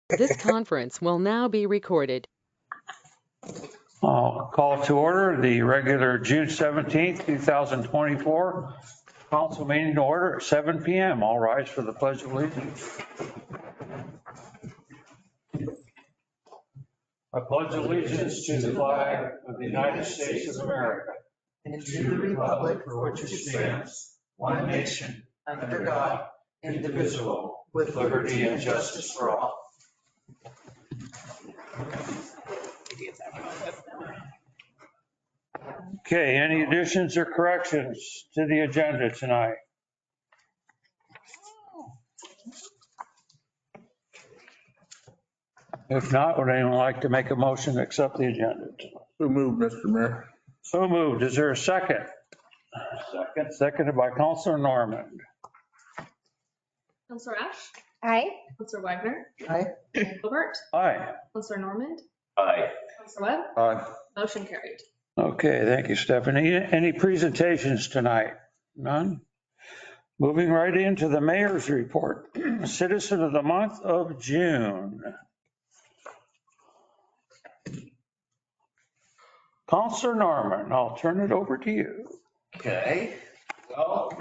This conference will now be recorded. I'll call to order the regular June 17th, 2024 council meeting to order at 7 PM. All rise for the pledge of allegiance. I pledge allegiance to the flag of the United States of America and to the republic for which it stands, one nation, under God, indivisible, with liberty and justice for all. Okay, any additions or corrections to the agenda tonight? If not, would anyone like to make a motion to accept the agenda? So moved, Mr. Mayor. So moved. Is there a second? Second. Seconded by Councilor Norman. Counselor Ash? Aye. Counselor Wagner? Aye. Gilbert? Aye. Counselor Normand? Aye. Counselor Webb? Aye. Motion carried. Okay, thank you, Stephanie. Any presentations tonight? None? Moving right into the mayor's report. Citizen of the month of June. Counselor Norman, I'll turn it over to you. Okay, well,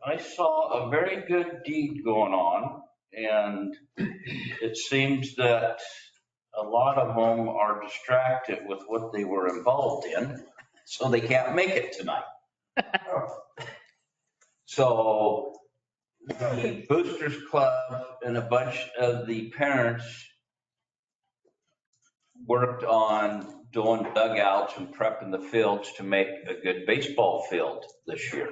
I saw a very good deed going on, and it seems that a lot of them are distracted with what they were involved in, so they can't make it tonight. So the Boosters Club and a bunch of the parents worked on doing dugouts and prepping the fields to make a good baseball field this year.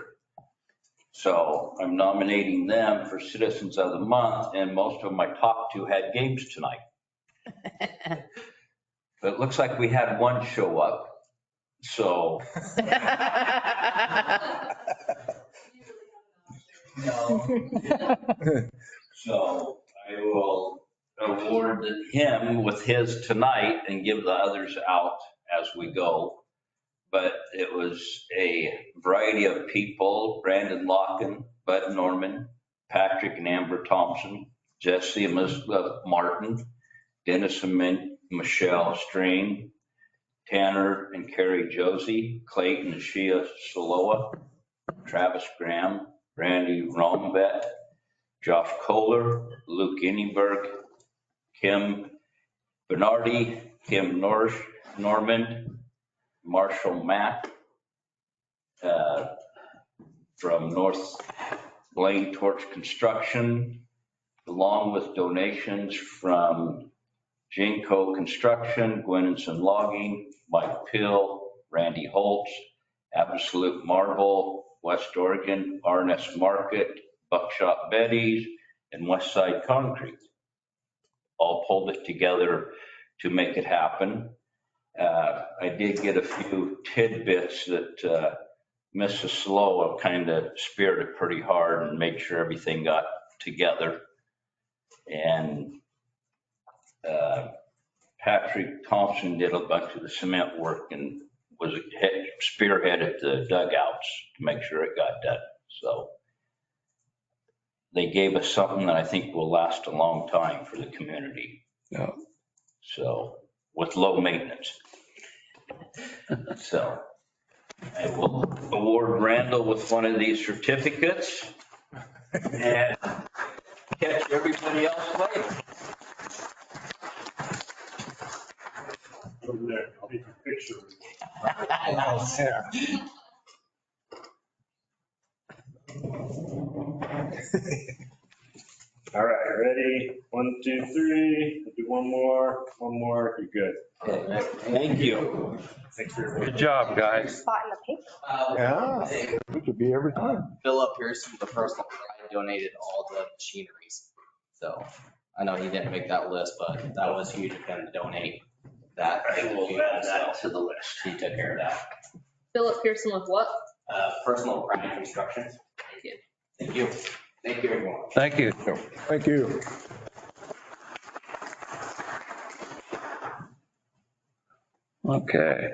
So I'm nominating them for Citizens of the Month, and most of them I talked to had games tonight. But it looks like we had one show up, so. So I will award him with his tonight and give the others out as we go. But it was a variety of people: Brandon Locken, Bud Norman, Patrick and Amber Thompson, Jesse and Elizabeth Martin, Dennis and Michelle Strain, Tanner and Carrie Josie, Clayton and Shia Saloa, Travis Graham, Randy Rombet, Josh Kohler, Luke Inningberg, Kim Bernardi, Kim Norman, Marshall Matt from North Blaine Torch Construction, along with donations from Jinko Construction, Gwinninson Logging, Mike Pill, Randy Holtz, Absolute Marble, West Oregon, Arnest Market, Buckshot Betty's, and West Side Concrete. All pulled it together to make it happen. I did get a few tidbits that Mrs. Slowa kind of spearheaded pretty hard and made sure everything got together. And Patrick Thompson did a bunch of the cement work and was spearheaded the dugouts to make sure it got done. So they gave us something that I think will last a long time for the community. Yeah. So with low maintenance. So I will award Randall with one of these certificates and catch everybody else later. Over there, I'll take a picture. All right, ready? 1, 2, 3. Do one more, you're good. Okay, thank you. Thanks for your Good job, guys. Spot in the paper. Yeah, it could be every time. Philip Pearson, the personal pride, donated all the machineries. So I know he didn't make that list, but that was huge of him to donate that. I will add that to the list. He took care of that. Philip Pearson with what? Personal pride construction. Thank you. Thank you. Thank you, everyone. Thank you. Thank you. Okay.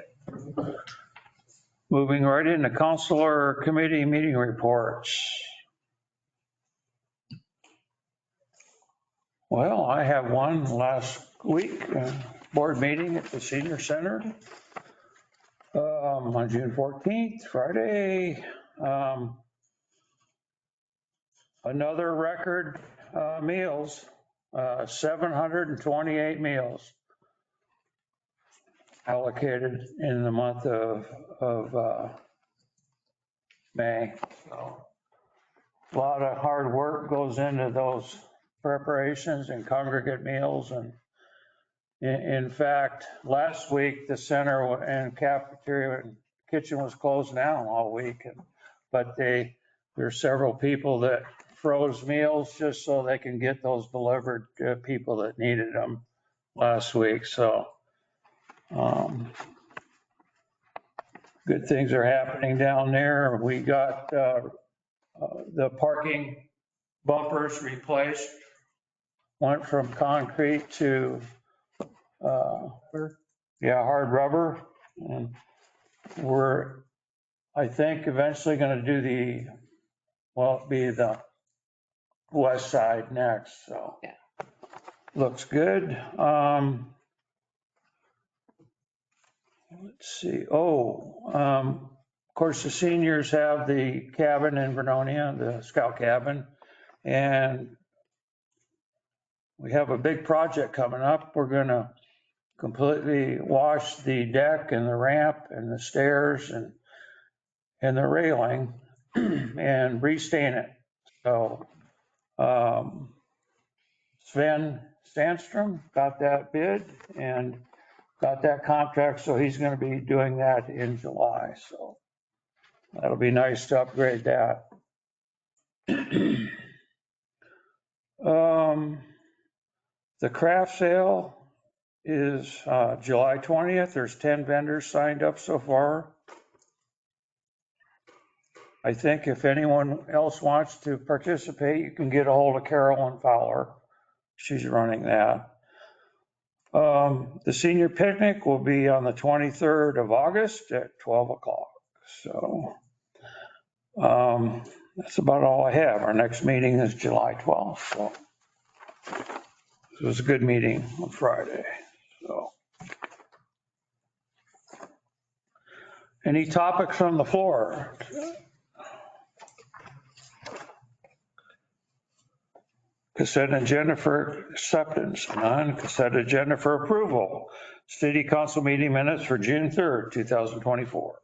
Moving right into councilor committee meeting reports. Well, I have one last week, board meeting at the senior center on June 14th, Friday. Another record meals, 728 meals allocated in the month of May. So a lot of hard work goes into those preparations and congregate meals. And in fact, last week, the center and cafeteria and kitchen was closed down all week. But there's several people that froze meals just so they can get those delivered to people that needed them last week. So good things are happening down there. We got the parking bumpers replaced, went from concrete to hard rubber. And we're, I think, eventually going to do the west side next. So looks good. Let's see. Of course, the seniors have the cabin in Vernonia, the scout cabin, and we have a big project coming up. We're going to completely wash the deck and the ramp and the stairs and the railing and restain it. So Sven Sandstrom got that bid and got that contract, so he's going to be doing that in July. So that'll be nice to upgrade that. The craft sale is July 20th. There's 10 vendors signed up so far. I think if anyone else wants to participate, you can get a hold of Carolyn Fowler. She's running that. The senior picnic will be on the 23rd of August at 12 o'clock. So that's about all I have. Our next meeting is July 12th. So it was a good meeting on Friday. So any topics from the floor? Consent agenda for acceptance, none. Consent agenda for approval. City council meeting minutes for June 3rd, 2024.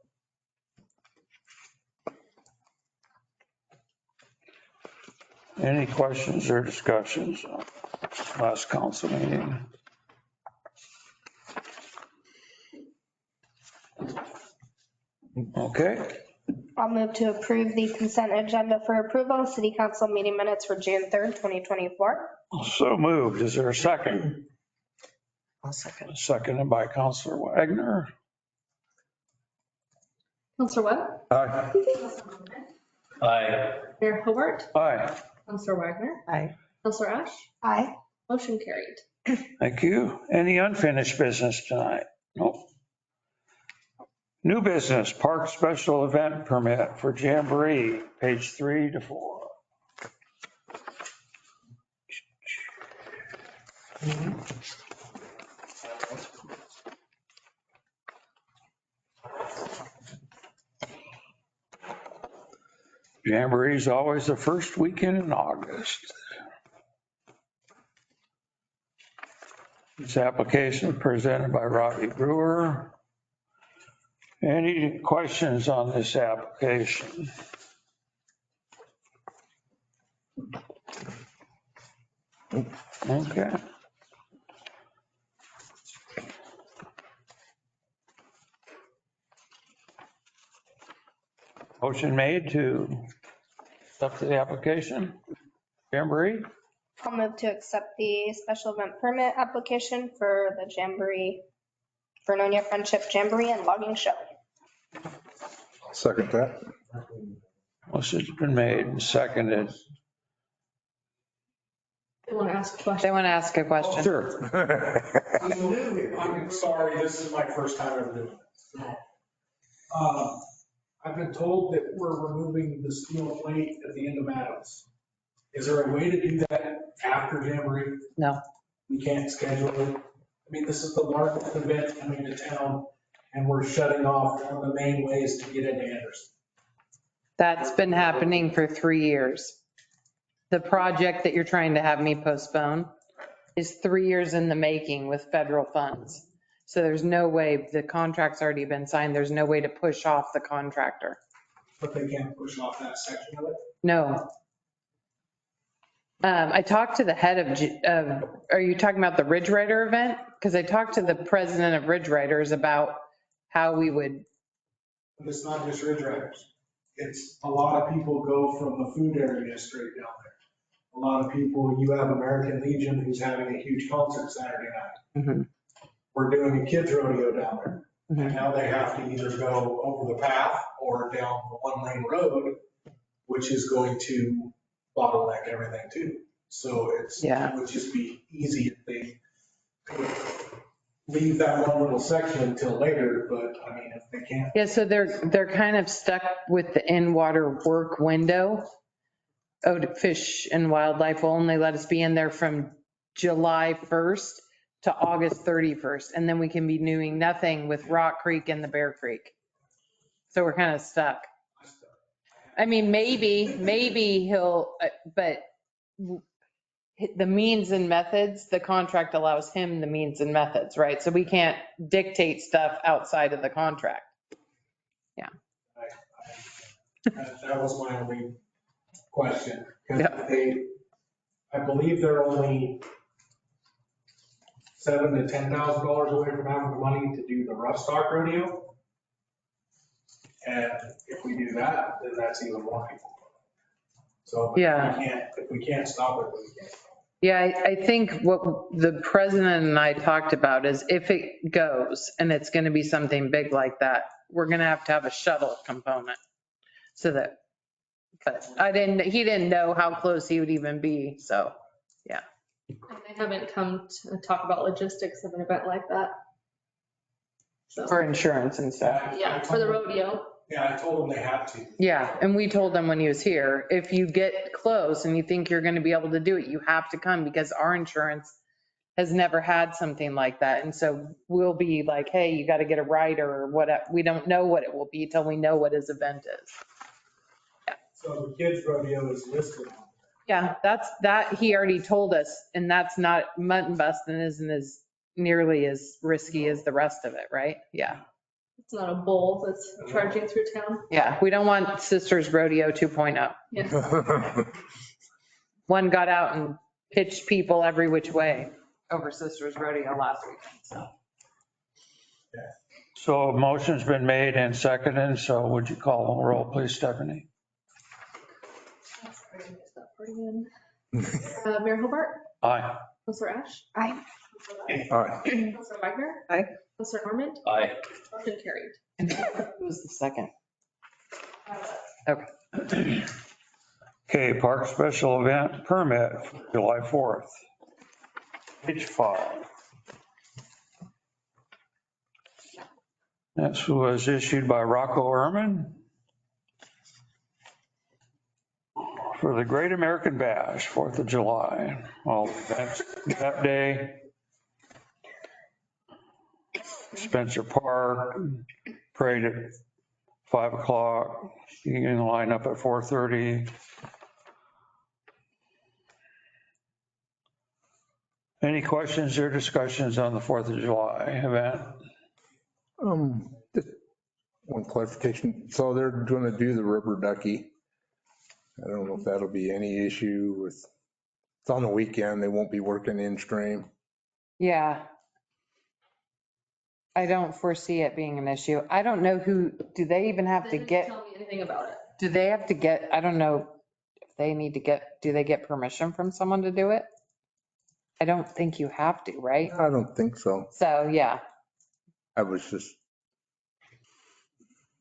Any questions or discussions on last council meeting? Okay, I'll move to approve the consent agenda for approval, city council meeting minutes for June 3rd, 2024. so moved. Is there a second? I'll second. Seconded by Councilor Wagner. Counselor Webb? Aye. Aye. Mayor Hobart? Aye, Counselor Wagner? Aye. Counselor Ash? Aye. Motion carried. thank you. Any unfinished business tonight? Nope. New business, park special event permit for Jamboree, page 3 to 4. Jamboree is always the first weekend in August. This application presented by Robbie Brewer. Any questions on this application? Okay. Motion made to accept the application. Jamboree, I'll move to accept the special event permit application for the Jamboree, Vernonia Friendship Jamboree and Logging Show. Second that. motion's been made and seconded. I want to ask a They question. want to ask a question. Sure. I'm sorry, this is my first time ever doing this. I've been told that we're removing the steel plate at the end of Adams. Is there a way to do that after Jamboree? No. We can't schedule it. I mean, this is the largest event coming to town, and we're shutting off one of the main ways to get into Anderson. That's been happening for 3 years. The project that you're trying to have me postpone is 3 years in the making with federal funds. So there's no way, the contract's already been signed. There's no way to push off the contractor. But they can't push off that section of it. No. I talked to the head of, are you talking about the Ridge Rider event? Because I talked to the president of Ridge Riders about how we would, But it's not just Ridge Riders. It's a lot of people go from the food area straight down there. A lot of people, you have American Legion who's having a huge concert Saturday night. Mhm. We're doing a kids rodeo down there. And Mhm. now they have to either go over the path or down the one lane road, which is going to bottleneck everything too. So Yeah. it would just be easy if they could leave that one little section until later, but I mean, if they can't. yeah, so they're kind of stuck with the in-water work window. Oh, Fish and Wildlife will only let us be in there from July 1st to August 31st. And then we can be doing nothing with Rock Creek and the Bear Creek. So we're kind of stuck. I mean, maybe he'll, but the means and methods, the contract allows him the means and methods, right? So we can't dictate stuff outside of the contract. That was my only question. Because Yeah. I believe they're only $7,000 to $10,000 away from having the money to do the rough stock rodeo. And if we do that, then that's even more people. So Yeah. if we can't stop it, we can't. Yeah, I think what the president and I talked about is if it goes and it's going to be something big like that, we're going to have a shuttle component. So that, but he didn't know how close he would even be. So, yeah. And they haven't come to talk about logistics of an event like that. So, For insurance and stuff. yeah, for the rodeo. Yeah, I told them they had to. Yeah. And we told him when he was here, if you get close and you think you're going to be able to do it, you have to come because our insurance has never had something like that. And so we'll be like, hey, you got to get a rider or whatever. We don't know what it will be till we know what his event is. So the kids rodeo is listed on Yeah, that he already told us, and that's not, mutton busting isn't as nearly as risky as the rest of it, right? Yeah. It's not a bull that's charging through town. Yeah, we don't want Sisters Rodeo 2.0. Yes. One got out and pitched people every which way over Sisters Rodeo last weekend, so. So a motion's been made and seconded, so would you call the roll, please, Stephanie? Mayor Hobart, Aye. Counselor Ash, Aye. Counselor Wagner. Aye. Counselor Normand, Aye. motion carried. Who was the second? Okay, park special event permit, July 4th. Page 5. This was issued by Rocco Ehrman for the Great American Bash, 4th of July. All events that day. Spencer Park, parade at 5 o'clock. You can line up at 4:30. Any questions or discussions on the 4th of July event? Just one clarification. So they're going to do the rubber ducky. I don't know if that'll be any issue with, it's on the weekend. They won't be working in stream. Yeah. I don't foresee it being an issue. I don't know do they even have to They didn't get, tell me anything about it. do they have to get, I don't know if they need to get, do they get permission from someone to do it? I don't think you have to, right? I don't think so. So, yeah. I was just,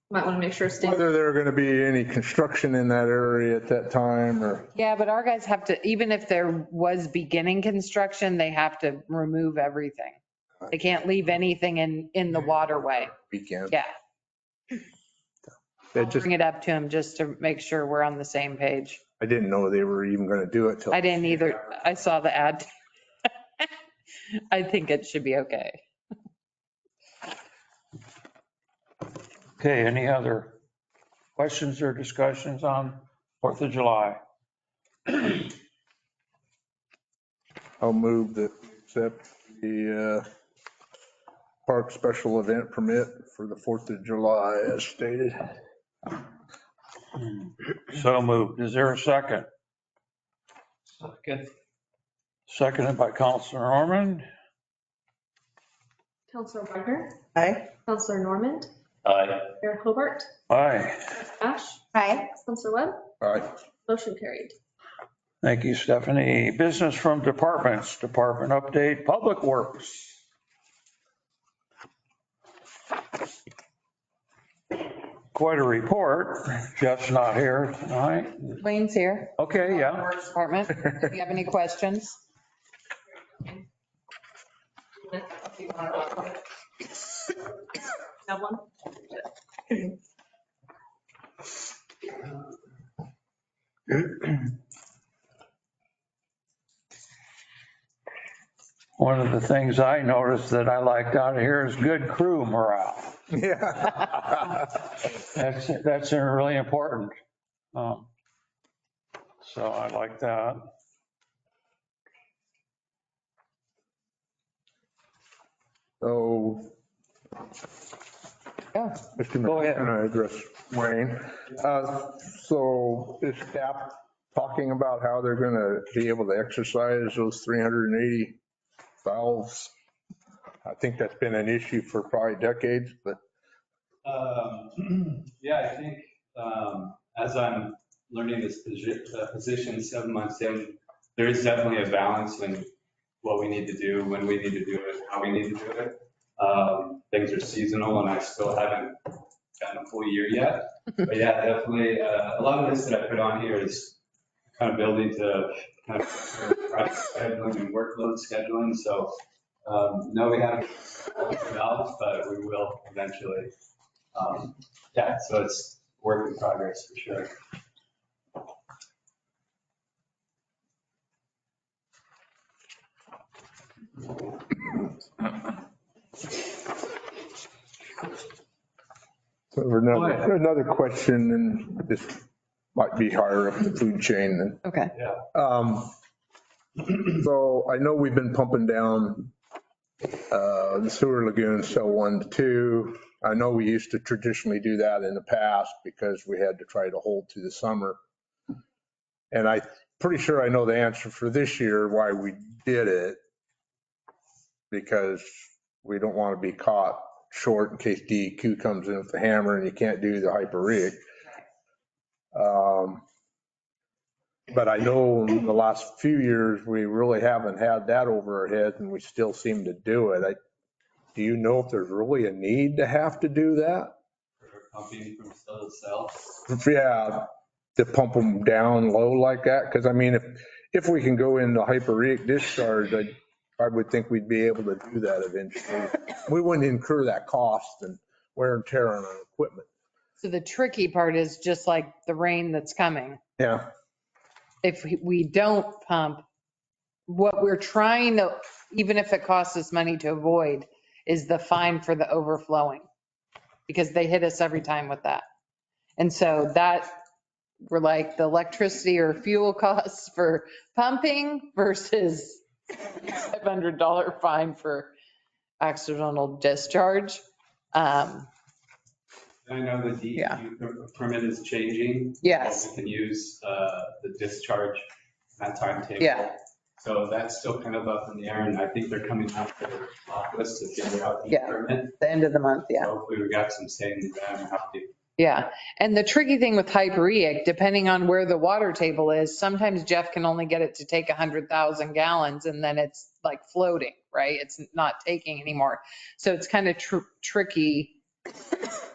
Might want to make sure it stays. whether there are going to be any construction in that area at that time or. Yeah, but our guys have to, even if there was beginning construction, they have to remove everything. They can't leave anything in the waterway. Weekend. Yeah. They just, Bring it up to him just to make sure we're on the same page. I didn't know they were even going to do it till. I didn't either. I saw the ad. I think it should be okay. Okay, any other questions or discussions on 4th of July? I'll move that we accept the park special event permit for the 4th of July as stated. So moved. Is there a second? Good. Seconded by Counselor Norman. Counselor Wagner, Aye. Counselor Normand, Aye. Mayor Hobart, Aye. Ash, Aye. Counselor Webb, All right. motion carried. Thank you, Stephanie. Business from departments, department update, Public Works. Quite a report. Jeff's not here tonight. Wayne's here. Okay, yeah. Works Department. If you have any questions? Have one? One of the things I noticed that I liked out of here is good crew morale. Yeah. That's really important. So I like that. So. Yeah. Mr. Go ahead. Can I address Wayne? So is staff talking about how they're going to be able to exercise those 380 valves? I think that's been an issue for probably decades, but. Yeah, I think as I'm learning this position 7 months in, there is definitely a balance in what we need to do, when we need to do it, how we need to do it. Things are seasonal and I still haven't gotten a full year yet. But yeah, definitely a lot of this that I put on here is kind of building to kind of project scheduling and workload scheduling. So no, we haven't all the valves, but we will eventually. Yeah, so it's work in progress for sure. So another question, and this might be higher up the food chain. Okay. So I know we've been pumping down the sewer lagoon, cell 1 to 2. I know we used to traditionally do that in the past because we had to try to hold through the summer. And I'm pretty sure I know the answer for this year why we did it. Because we don't want to be caught short in case DEQ comes in with the hammer and you can't do the hyperreg. But I know in the last few years, we really haven't had that over our heads and we still seem to do it. Do you know if there's really a need to have to do that? Pumping from cell to cell. Yeah, to pump them down low like that? Because I mean, if we can go into hyperreg discharge, I would think we'd be able to do that eventually. We wouldn't incur that cost and wear and tear on our equipment. So the tricky part is just like the rain that's coming. Yeah. If we don't pump, what we're trying to, even if it costs us money to avoid, is the fine for the overflowing. Because they hit us every time with that. And so that, we're like the electricity or fuel costs for pumping versus $500 fine for accidental discharge. I know the DEQ permit is changing. Yes. We can use the discharge, that timetable. Yeah. So that's still kind of up in the air, and I think they're coming out with a block list to figure out the permit. The end of the month, yeah. So hopefully we got some say in the ground how to. Yeah. And the tricky thing with hyperreg, depending on where the water table is, sometimes Jeff can only get it to take 100,000 gallons and then it's like floating, right? It's not taking anymore. So it's kind of tricky.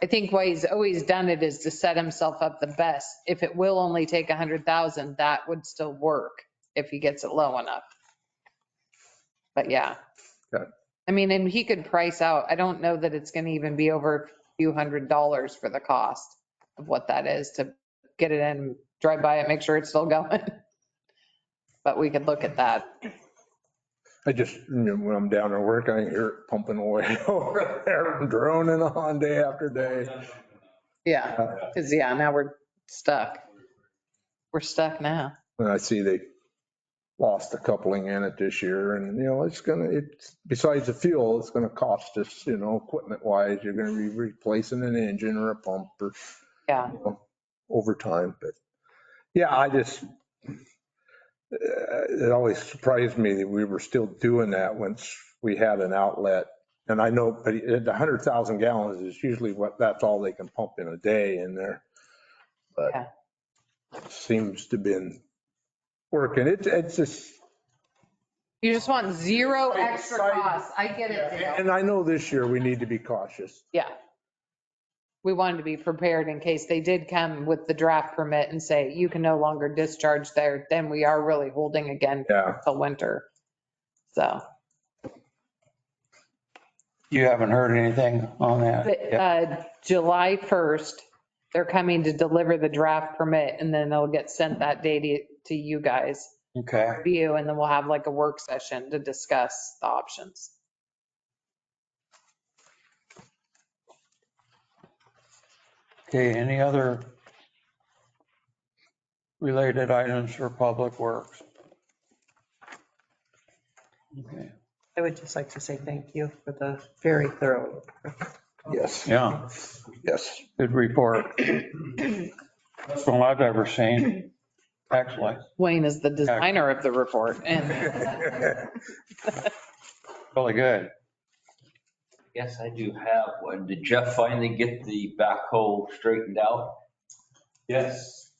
I think why he's always done it is to set himself up the best. If it will only take 100,000, that would still work if he gets it low enough. But yeah. Okay. I mean, and he could price out, I don't know that it's going to even be over a few $100s for the cost of what that is to get it in drive by it, make sure it's still going. But we could look at that. I just, when I'm down at work, I hear it pumping away over there, droning on day after day. Yeah, because now we're stuck. We're stuck now. And I see they lost a coupling in it this year and, it's besides the fuel, it's gonna cost us, equipment wise, you're gonna be replacing an engine or a pump or, Yeah. over time. But yeah, it always surprised me that we were still doing that once we had an outlet. And I know, but at 100,000 gallons is usually that's all they can pump in a day in there. But Yeah. it seems to have been working. It's just. You just want zero extra costs. I get it, Dale. And I know this year we need to be cautious. Yeah. We wanted to be prepared in case they did come with the draft permit and say, you can no longer discharge there, then we are really holding again till winter. So. You haven't heard anything on that? July 1st, they're coming to deliver the draft permit and then they'll get sent that day to you guys. Okay. Review, and then we'll have like a work session to discuss the options. Okay, any other related items for Public Works? Okay. I would just like to say thank you for the very thorough. Yes. Yeah, Yes. good report. That's all I've ever seen. Excellent. Wayne is the designer of the report and Really good. Yes, I do have one. Did Jeff finally get the backhoe straightened out? Yes.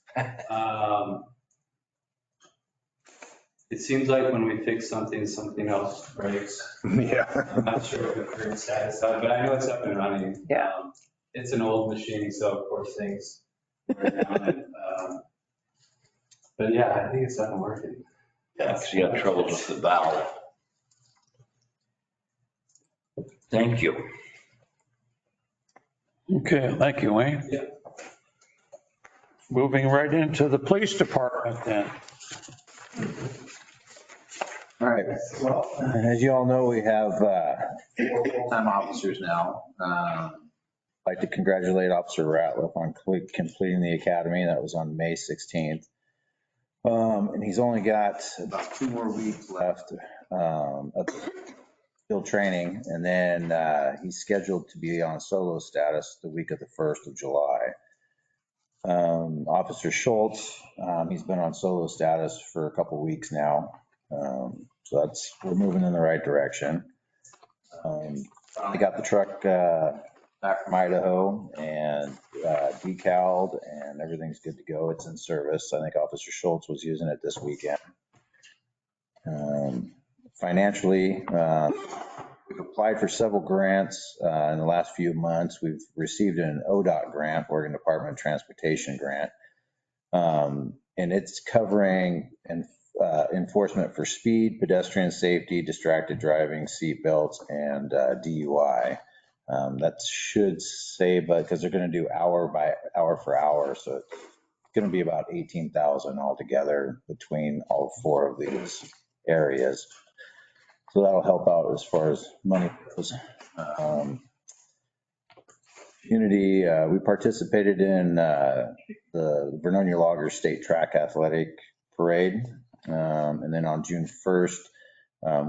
It seems like when we fix something, something else breaks. Yeah. I'm not sure if the current status of it, but I know it's up and running. Yeah. It's an old machine, so of course things wear down. But yeah, I think it's up and working. Yeah, because you had troubles with the valve. Thank you. Okay, thank you, Wayne. Yeah. Moving right into the police department then. All right. Well, as you all know, we have 4 full-time officers now. I'd like to congratulate Officer Ratliff on completing the academy. That was on May 16th. And he's only got about 2 more weeks left of field training. And then he's scheduled to be on solo status the week of the 1st of July. Officer Schultz, he's been on solo status for a couple weeks now. So we're moving in the right direction. I got the truck back from Idaho and decaled and everything's good to go. It's in service. I think Officer Schultz was using it this weekend. Financially, we've applied for several grants in the last few months. We've received an ODOT grant, Oregon Department of Transportation grant, and it's covering enforcement for speed, pedestrian safety, distracted driving, seat belts, and DUI. That should save, because they're going to do hour by hour for hour, so it's going to be about 18,000 altogether between all 4 of these areas. So that'll help out as far as money goes. Unity, we participated in the Vernonia Loggers State Track Athletic Parade. And then on June 1st,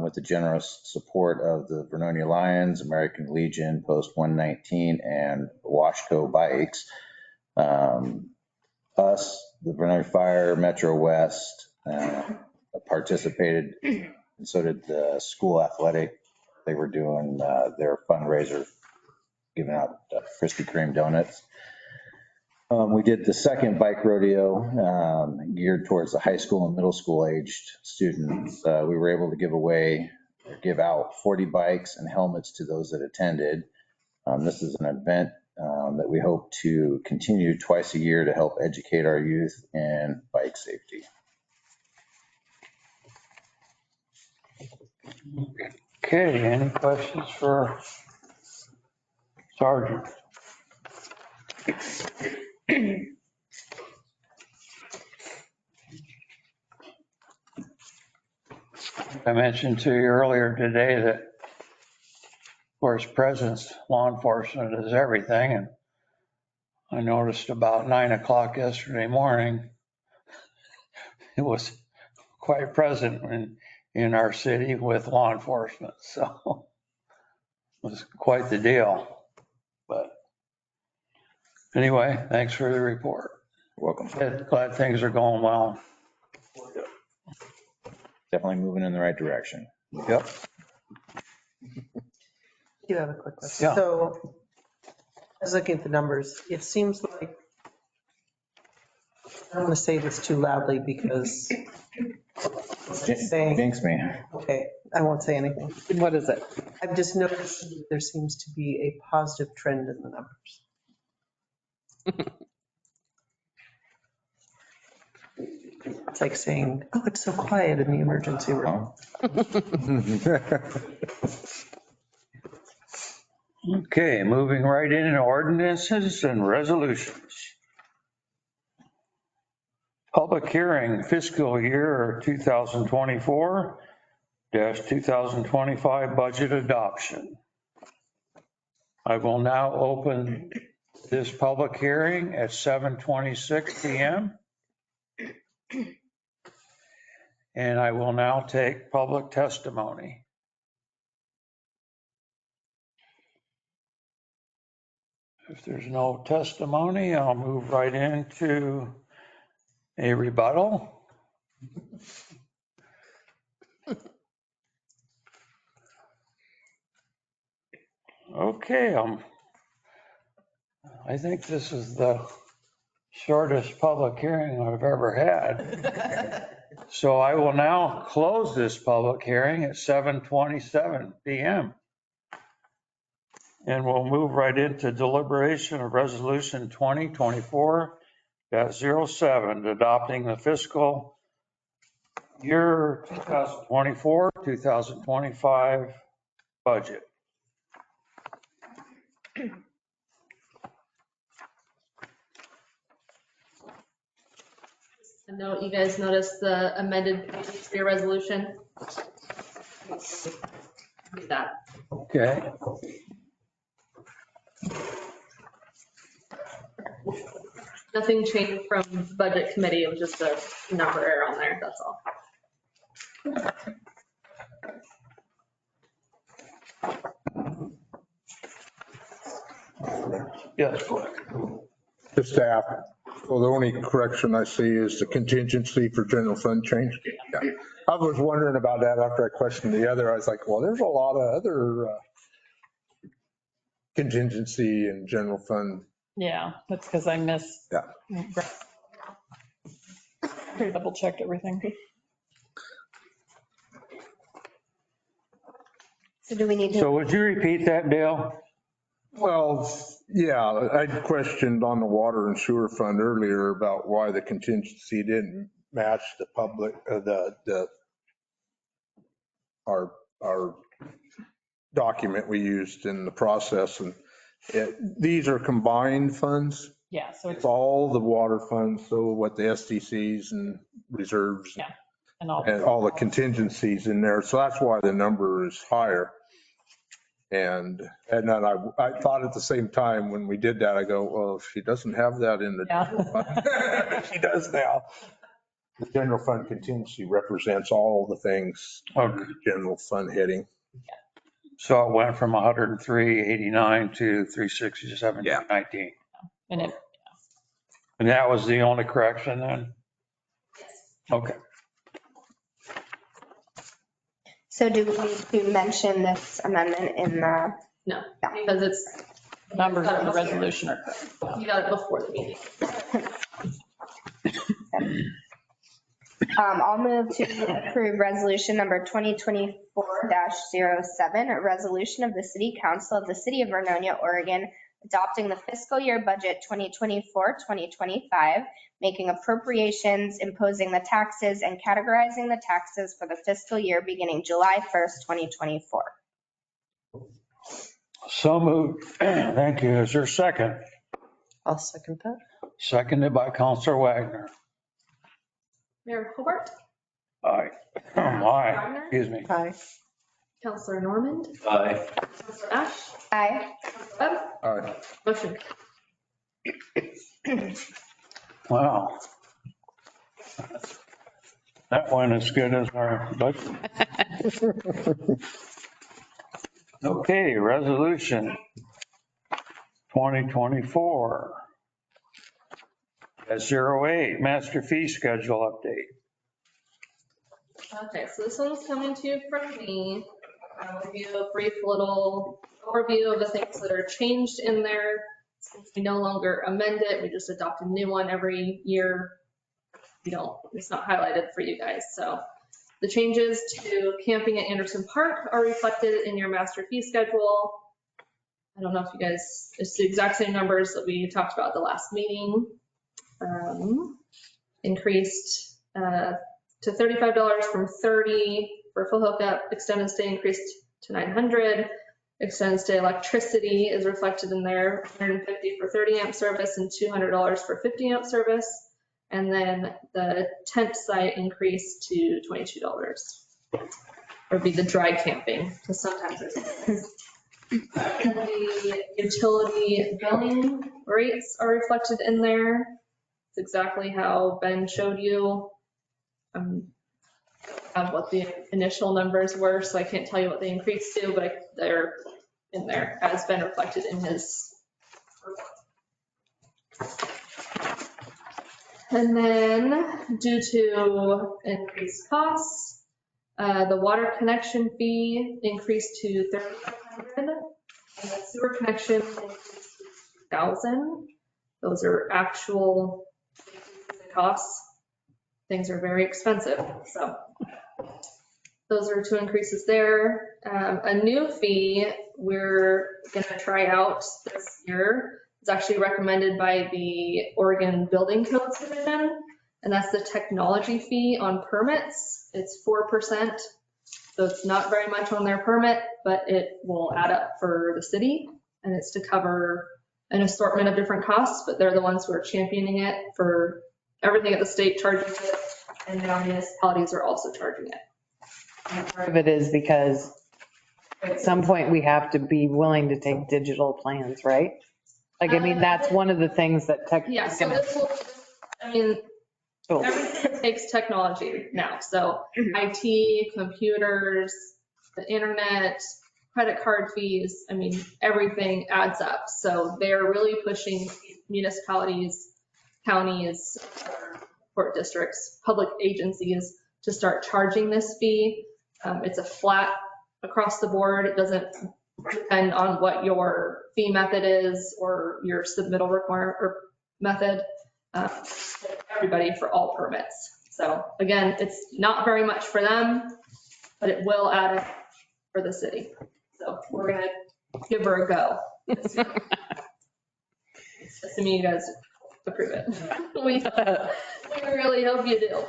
with the generous support of the Vernonia Lions, American Legion, Post 119, and Washco Bikes, us, the Vernonia Fire, Metro West, participated, and so did the school athletic. They were doing their fundraiser, giving out Krispy Kreme donuts. We did the second bike rodeo geared towards the high school and middle school aged students. We were able to give out 40 bikes and helmets to those that attended. This is an event that we hope to continue twice a year to help educate our youth in bike safety. Okay, any questions for Sergeant? I mentioned to you earlier today that, of course, presence, law enforcement is everything. And I noticed about 9 o'clock yesterday morning, it was quite present in our city with law enforcement. So it was quite the deal. But anyway, thanks for the report. Welcome. Glad things are going well. Definitely moving in the right direction. Yep. Do you have a quick question? Yeah. So I was looking at the numbers. It seems like, I don't want to say this too loudly because saying, Jinx me. okay, I won't say anything. What is it? I've just noticed that there seems to be a positive trend in the numbers. It's like saying, oh, it's so quiet in the emergency room. Okay, moving right into ordinances and resolutions. Public hearing fiscal year 2024-2025 budget adoption. I will now open this public hearing at 7:26 PM. And I will now take public testimony. If there's no testimony, I'll move right into a rebuttal. Okay, I think this is the shortest public hearing I've ever had. So I will now close this public hearing at 7:27 PM. And we'll move right into deliberation of resolution 2024-07, adopting the fiscal year 2024-2025 budget. I know you guys noticed the amended pages for your resolution. Do that. Okay. Nothing changed from budget committee. It was just a number error on there. That's all. Yes, go ahead. The staff. Well, the only correction I see is the contingency for general fund change. Yeah. I was wondering about that after I questioned the other. I was like, well, there's a lot of other contingency and general fund. Yeah, that's because I missed. Yeah. Double checked everything. So do we need So to, would you repeat that, Dale? Well, yeah, I questioned on the water and sewer fund earlier about why the contingency didn't match the public, our document we used in the process. And these are combined funds. Yeah, so It's all the water funds, so what the SDCs and reserves. Yeah, and all the contingencies in there. So that's why the number is higher. And then I thought at the same time when we did that, I go, well, she doesn't have that in the general fund. She does now. The general fund contingency represents all the things under the general fund heading. So it went from 103.89 to 367.19. And And that was the only correction then? Okay. so do we need to mention this amendment in the? No, because it's. numbers of the resolution are correct. You got it before the meeting. I'll move to approve resolution number 2024-07, a resolution of the City Council of the City of Vernonia, Oregon, adopting the fiscal year budget 2024-2025, making appropriations, imposing the taxes, and categorizing the taxes for the fiscal year beginning July 1st, 2024. So moved. Thank you. Is there a second? I'll second that. Seconded by Counselor Wagner. Mayor Hobart, Aye. Aye, excuse me. Aye. Counselor Normand, Aye. Counselor Ash, Aye. Webb, All right. motion. Wow. That went as good as our budget. Okay, resolution 2024. S08, master fee schedule update. Okay, so this one's coming to you from me. I'll give you a brief little overview of the things that are changed in there. Since we no longer amend it, we just adopt a new one every year. It's not highlighted for you guys. So the changes to camping at Anderson Park are reflected in your master fee schedule. I don't know if you guys, it's the exact same numbers that we talked about at the last meeting. Increased to $35 from $30 for full hookup. Extended stay increased to $900. Extended stay electricity is reflected in there, $150 for 30 amp service and $200 for 50 amp service. And then the tent site increased to $22. Or be the dry camping, because sometimes it's. The utility billing rates are reflected in there. It's exactly how Ben showed you. Have what the initial numbers were, so I can't tell you what they increased to, but they're in there as been reflected in his report. And then due to increased costs, the water connection fee increased to $3,500 and the sewer connection increased to $2,000. Those are actual costs. Things are very expensive, so those are 2 increases there. A new fee we're gonna try out this year is actually recommended by the Oregon Building Codes Division, and that's the technology fee on permits. It's 4%, so it's not very much on their permit, but it will add up for the city, and it's to cover an assortment of different costs, but they're the ones who are championing it for everything at the state charges it, and now municipalities are also charging it. And part of it is because at some point we have to be willing to take digital plans, right? Like, I mean, that's one of the things that tech. Yeah, so this will, I mean, everything takes technology now. So IT, computers, the internet, credit card fees, I mean, everything adds up. So they're really pushing municipalities, counties, court districts, public agencies to start charging this fee. It's a flat across the board. It doesn't depend on what your fee method is or your submittal method. Everybody for all permits. So again, it's not very much for them, but it will add up for the city. So we're gonna give her a go. Assuming you guys approve it. We really hope you do.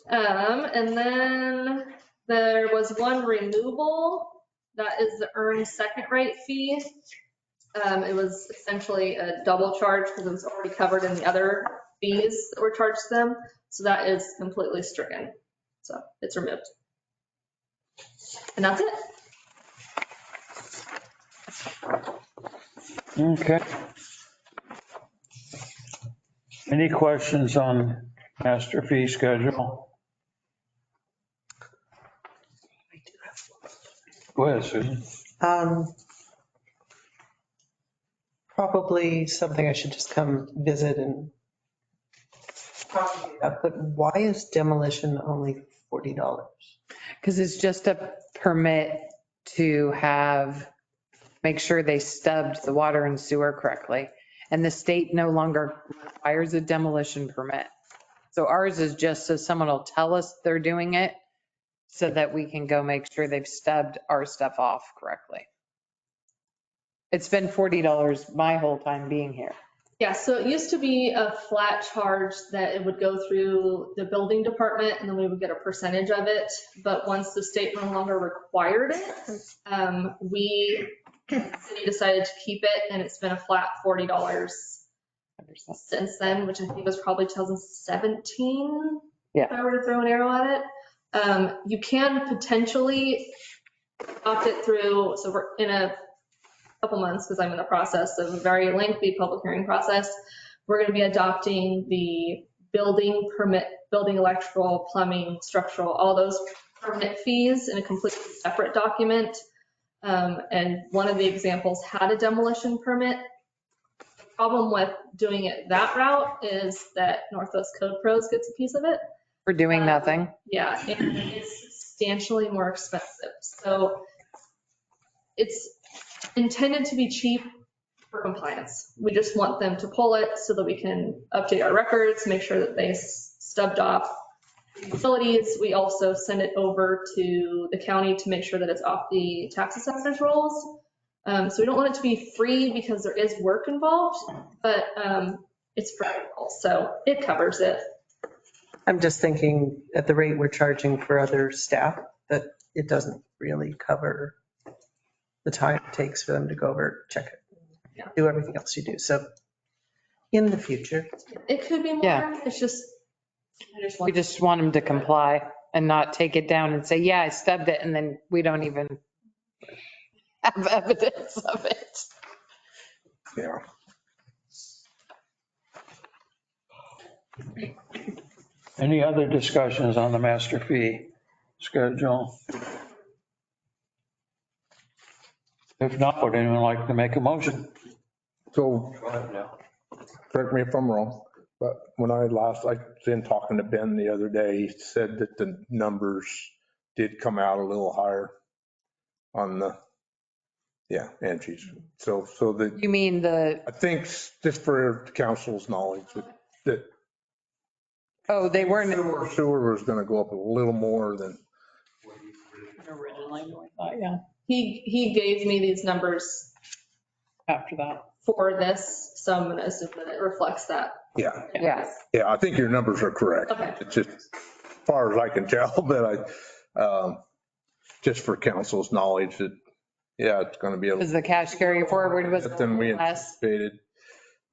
And then there was one removal. That is the earned second rate fee. It was essentially a double charge because it was already covered in the other fees that were charged to them. So that is completely stricken. So it's removed. And that's it. Okay. Any questions on master fee schedule? Go ahead, Susan. Probably something I should just come visit and but why is demolition only $40? Because it's just a permit to make sure they stubbed the water and sewer correctly. And the state no longer requires a demolition permit. So ours is just so someone will tell us they're doing it so that we can go make sure they've stubbed our stuff off correctly. It's been $40 my whole time being here. Yeah, so it used to be a flat charge that it would go through the building department and then we would get a percentage of it. But once the state no longer required it, the city decided to keep it, and it's been a flat $40 since then, which I think was probably 2017. Yeah. If I were to throw an arrow at it. You can potentially opt it through, so we're in a couple months, because I'm in the process of a very lengthy public hearing process. We're going to be adopting the building permit, building electrical, plumbing, structural, all those permit fees in a completely separate document. And one of the examples had a demolition permit. The problem with doing it that route is that Northwest Code Pros gets a piece of it. For doing nothing. Yeah, and it's substantially more expensive. So it's intended to be cheap for compliance. We just want them to pull it so that we can update our records, make sure that they stubbed off utilities. We also send it over to the county to make sure that it's off the tax assessor's rolls. So we don't want it to be free because there is work involved, but it's practical, so it covers it. I'm just thinking at the rate we're charging for other staff, that it doesn't really cover the time it takes for them to go over, check it, do everything else you do. So in the future. It could be more, Yeah. it's just, I just We want. just want them to comply and not take it down and say, yeah, I stubbed it, and then we don't even have evidence of it. Yeah. Any other discussions on the master fee schedule? If not, would anyone like to make a motion? So, correct me if I'm wrong, but when I was in talking to Ben the other day, he said that the numbers did come out a little higher on the, entries. So that, You mean the, I think just for council's knowledge, that oh, they weren't, sewer was going to go up a little more than. originally, yeah, He gave me these numbers after that. for this, so I'm gonna assume that it reflects that. Yeah. Yeah. Yeah, I think your numbers are correct. Okay. It's just, as far as I can tell, but just for council's knowledge that, it's going to be a Because the cash carry forward was little than we less, anticipated.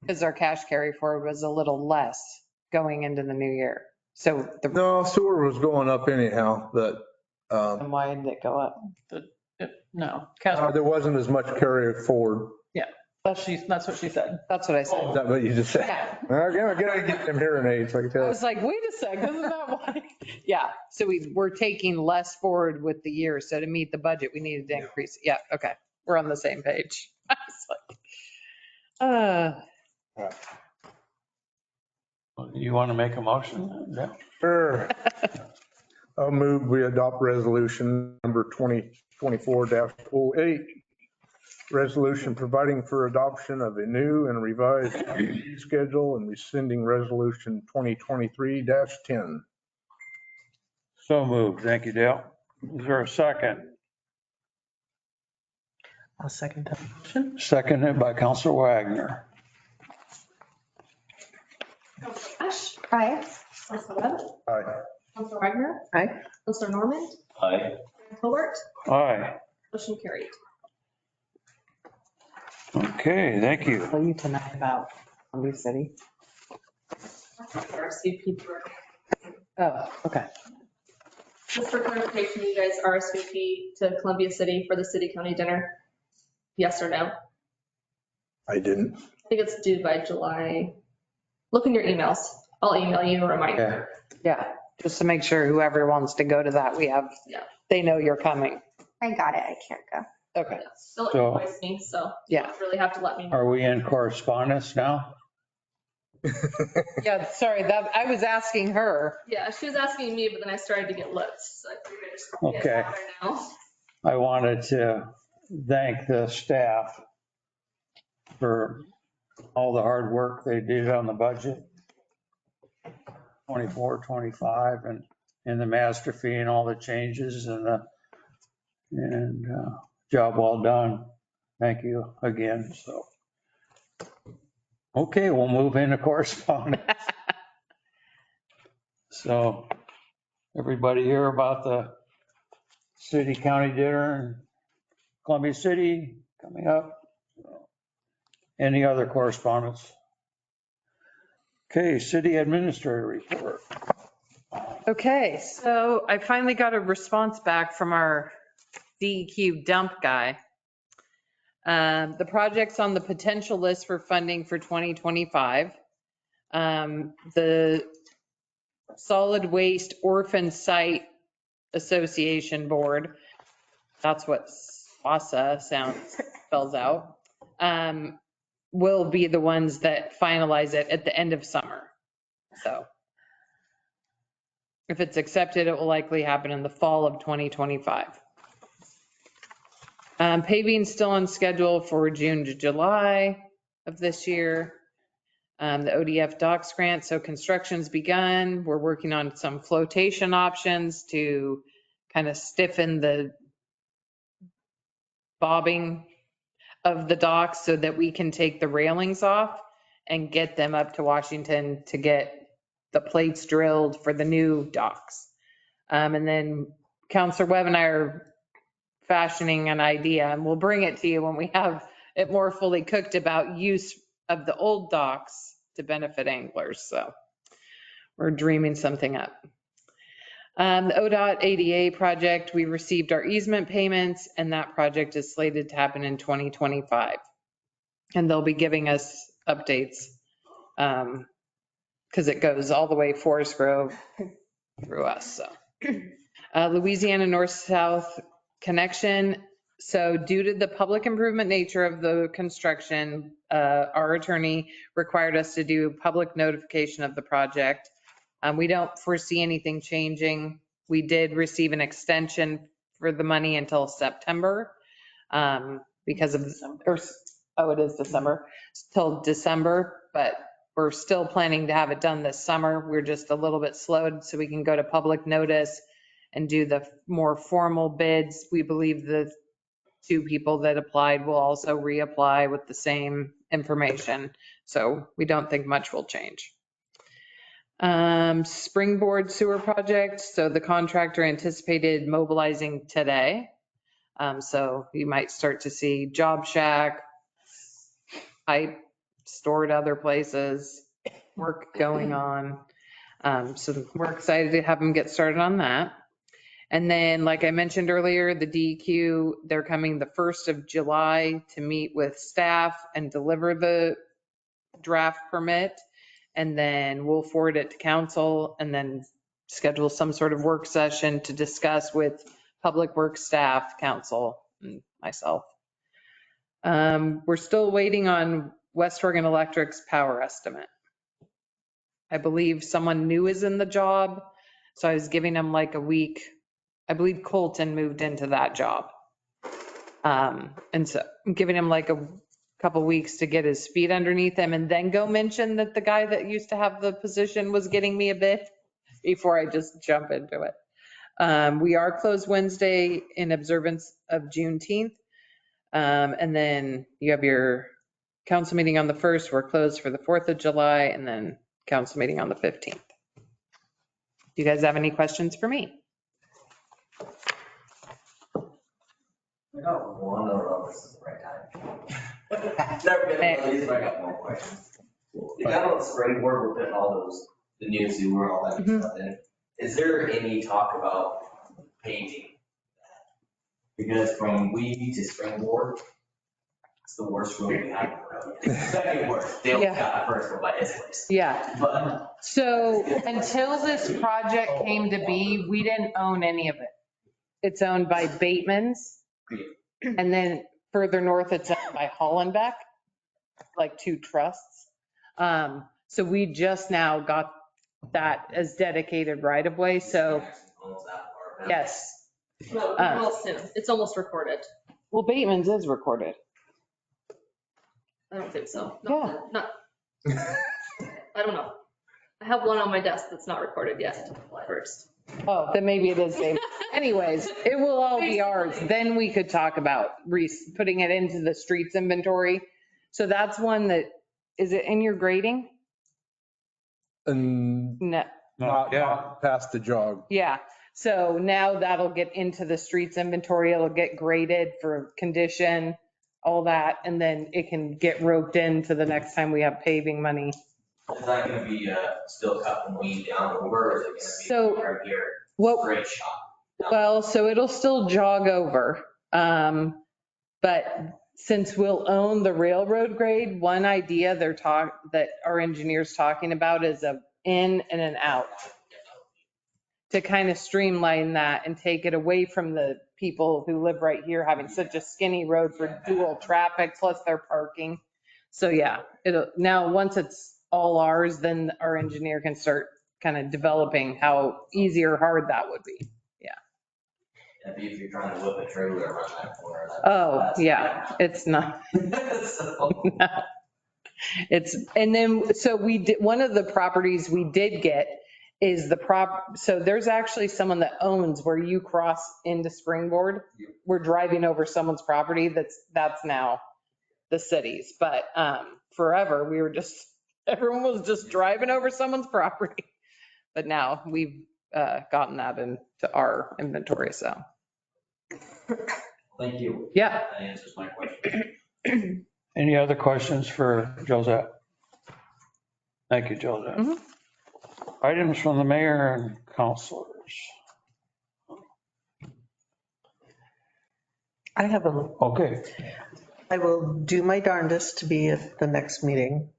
because our cash carry forward was a little less going into the new year. So the, No, sewer was going up anyhow, but and why did it go up? No, there wasn't as much carry forward. that's what she said. That's what I Is said. that what you just said? Yeah. I gotta get them hearing aids, I can I tell. was like, wait a second, isn't that why? Yeah, so we're taking less forward with the year. So to meet the budget, we needed to increase. Yeah, okay. We're on the same page. I was like, You want to make a motion? Yeah. Sure. I'll move we adopt resolution number 2024-08. Resolution providing for adoption of a new and revised fee schedule and rescinding resolution 2023-10. So moved. Thank you, Dale. Is there a second? I'll second that motion. Seconded by Counselor Wagner. Ash, Aye. Counselor Webb, Aye. Counselor Wagner, Aye. Counselor Norman, Aye. Hobart, Aye. motion carried. Okay, thank you. tell you tonight about Columbia City. RSVP. Oh, okay. Just for clarification, you guys RSVP to Columbia City for the city county dinner? Yes or no? I didn't. I think it's due by July. Look in your emails. I'll email you a reminder. Yeah, just to make sure whoever wants to go to that, Yeah. they know you're coming. I got it. I can't go. Okay. They'll So- invoice me, so you Yeah. don't really have to let me know. Are we in correspondence now? Yeah, sorry, that, I was asking her. Yeah, she was asking me, but then I started to get lists. So I figured I just get Okay. it out there now. I wanted to thank the staff for all the hard work they did on the budget. 24, 25 and the master fee and all the changes and job well done. Thank you again. So. Okay, we'll move into correspondence. So everybody hear about the city county dinner in Columbia City coming up? Any other correspondence? Okay, city administrator report. Okay, so I finally got a response back from our DEQ dump guy. The project's on the potential list for funding for 2025. The Solid Waste Orphan Site Association Board, that's what SWASA spells out, will be the ones that finalize it at the end of summer. So if it's accepted, it will likely happen in the fall of 2025. Paving still on schedule for June to July of this year. The ODF docks grant, so construction's begun. We're working on some flotation options to kind of stiffen the bobbing of the docks so that we can take the railings off and get them up to Washington to get the plates drilled for the new docks. And then Counselor Webb and I are fashioning an idea, and we'll bring it to you when we have it more fully cooked, about use of the old docks to benefit anglers. So we're dreaming something up. The ODOT ADA project, we received our easement payments, and that project is slated to happen in 2025. And they'll be giving us updates because it goes all the way Forest Grove through us. So Louisiana North-South connection. So due to the public improvement nature of the construction, our attorney required us to do public notification of the project. We don't foresee anything changing. We did receive an extension for the money until September because of, it is December, till December, but we're still planning to have it done this summer. We're just a little bit slowed so we can go to public notice and do the more formal bids. We believe the 2 people that applied will also reapply with the same information. So we don't think much will change. Springboard sewer project. So the contractor anticipated mobilizing today. So you might start to see Job Shack, pipe stored other places, work going on. So we're excited to have them get started on that. And then, like I mentioned earlier, the DEQ, they're coming the 1st of July to meet with staff and deliver the draft permit. And then we'll forward it to council and then schedule some sort of work session to discuss with public works staff, council, and myself. We're still waiting on West Oregon Electric's power estimate. I believe someone new is in the job, so I was giving them like a week. I believe Colton moved into that job. And so I'm giving him like a couple weeks to get his feet underneath him and then go mention that the guy that used to have the position was getting me a bid before I just jump into it. We are closed Wednesday in observance of Juneteenth. And then you have your council meeting on the 1st. We're closed for the 4th of July and then council meeting on the 15th. Do you guys have any questions for me? I got one, or this is the right time. Never been one of these, but I got more questions. You got on the springboard, we're putting all those, the new sewer and all that good stuff in. Is there any talk about paving? Because from Weed to Springboard, it's the worst road we have in the road. It's second worst. Dale got the first one by his place. Yeah. But So until this project came to be, we didn't own any of it. It's owned by Bateman's. And then further north, it's owned by Hollenbeck, like 2 trusts. So we just now got that as dedicated right of way. So yes. Well, soon. It's almost recorded. Well, Bateman's is recorded. I don't think so. Yeah. Not, I don't know. I have one on my desk that's not recorded yet. First. Oh, then maybe it is Bateman's. Anyways, it will all be ours. Then we could talk about putting it into the streets inventory. So that's one that, is it in your grading? And No. not past the jog. Yeah. So now that'll get into the streets inventory. It'll get graded for condition, all that. And then it can get roped into the next time we have paving money Is that gonna be, still cut and weed down over, or is it So, gonna be right here, What, straight shot? well, so it'll still jog over. But since we'll own the railroad grade, one idea that our engineer's talking about is a in and an out to kind of streamline that and take it away from the people who live right here having such a skinny road for dual traffic plus their parking. So yeah, now once it's all ours, then our engineer can start kind of developing how easy or hard that would be. If you're trying to whip a trailer around that corner. Oh, yeah, it's not. So, It's, and then, so we did, one of the properties we did get is so there's actually someone that owns where you cross into Springboard. We're driving over someone's property that's now the city's, but forever we were everyone was just driving over someone's property. But now we've gotten that into our inventory, so. Thank you. Yeah. That answers my question. Any other questions for Josette? Thank you, Josette. Mhm. Items from the mayor and councilors. I have a, Okay, I will do my darndest to be at the next meeting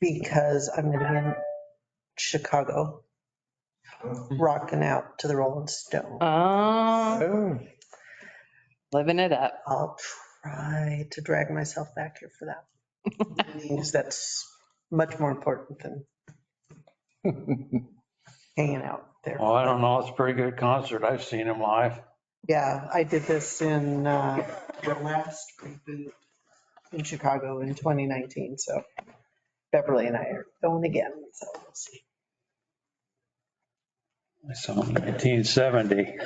because I'm going to be in Chicago, rocking out to the Rolling Stone. Oh, living it up. I'll try to drag myself back here for that. Because that's much more important than hanging out there. well, I don't know, it's a pretty good concert. I've seen him live. Yeah, I did this in the last reboot in Chicago in 2019. So Beverly and I are going again. So we'll see. I saw him in 1970.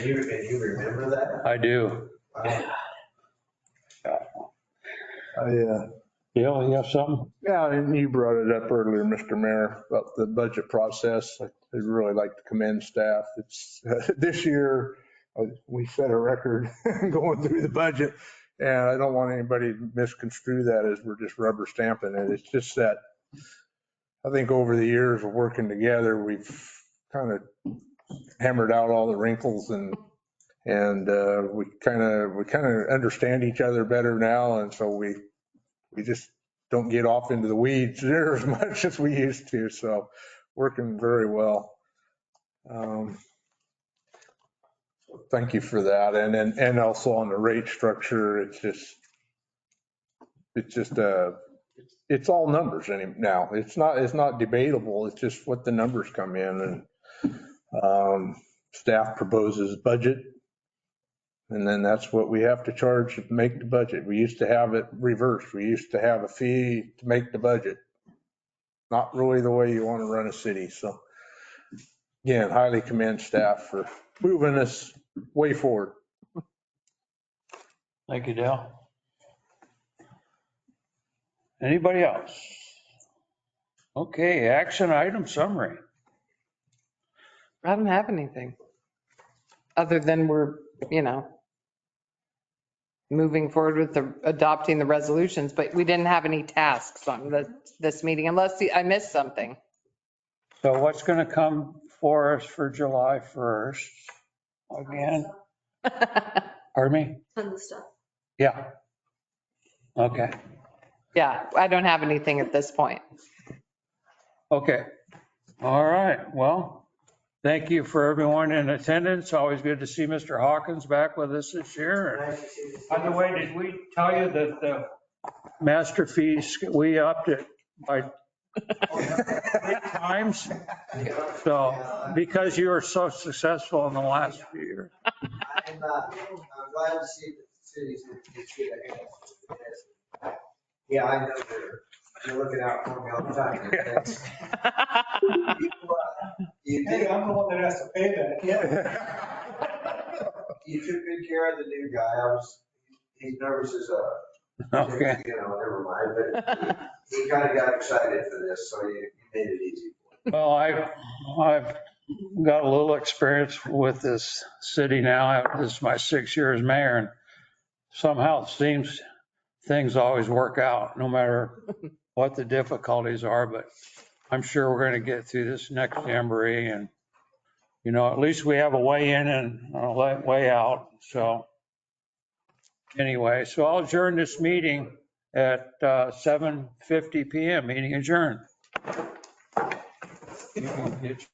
You remember that? I do. Dale, you have something? Yeah, and you brought it up earlier, Mr. Mayor, about the budget process. I'd really like to commend staff. It's this year, we set a record going through the budget, and I don't want anybody to misconstrue that as we're just rubber stamping it. It's just that I think over the years of working together, we've kind of hammered out all the wrinkles and we kind of understand each other better now, and so we just don't get off into the weeds near as much as we used to. So working very well. Thank you for that. And also on the rate structure, it's all numbers now. It's not debatable. It's just what the numbers come in and staff proposes budget. And then that's what we have to charge to make the budget. We used to have it reversed. We used to have a fee to make the budget. Not really the way you want to run a city. So again, highly commend staff for moving us way forward. Thank you, Dale. Anybody else? Okay, action item summary. I don't have anything other than we're, moving forward with adopting the resolutions, but we didn't have any tasks on this meeting unless I missed something. So what's going to come for us for July 1st? Again? Pardon me? Tons of stuff. Yeah. Okay. Yeah, I don't have anything at this point. Okay. All right. Well, thank you for everyone in attendance. Always good to see Mr. Hawkins back with us this year. By the way, did we tell you that the master fees, we upped it by 3 times? So, because you were so successful in the last few years. I'm glad to see that the city's in good hands. Yeah, I know you're looking out for me all the time. Hey, I'm the one that has to pay that. You took good care of the new guy. He's nervous as a, Okay. never mind, but he kind of got excited for this, so you made it easy. Well, I've got a little experience with this city now. This is my 6 year as mayor, and somehow it seems things always work out, no matter what the difficulties are, but I'm sure we're going to get through this next jamboree and, at least we have a way in and a way out. So anyway, so I'll adjourn this meeting at 7:50 PM. Meeting adjourned. You can get